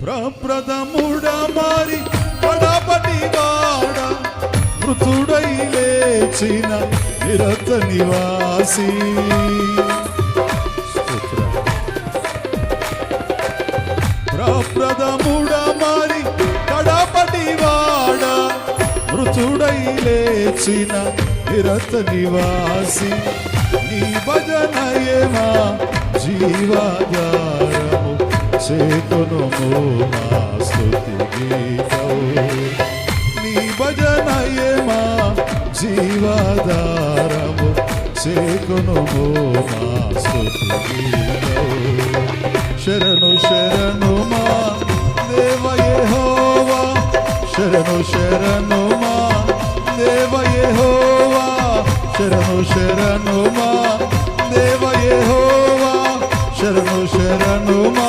ప్రప్రథముడ మారి కడపటి వాడ మృతుడై లేచిన నిరత నివాసి ప్రప్రథముడ మారి కడపటి వాడ మృతుడై లేచిన నిరత నివాసి నీ భజనయే మా జీవాధారము చేతునుము మా స్తుతి గీతము నీ భజనయే మా జీవాధారము చేతునుము మా స్తుతి గీతము శరణు శరణు మా దేవ యెహోవా శరణు శరణు మా దేవ యెహోవా శరణు శరణు మా దేవ యెహోవా శరణు శరణు మా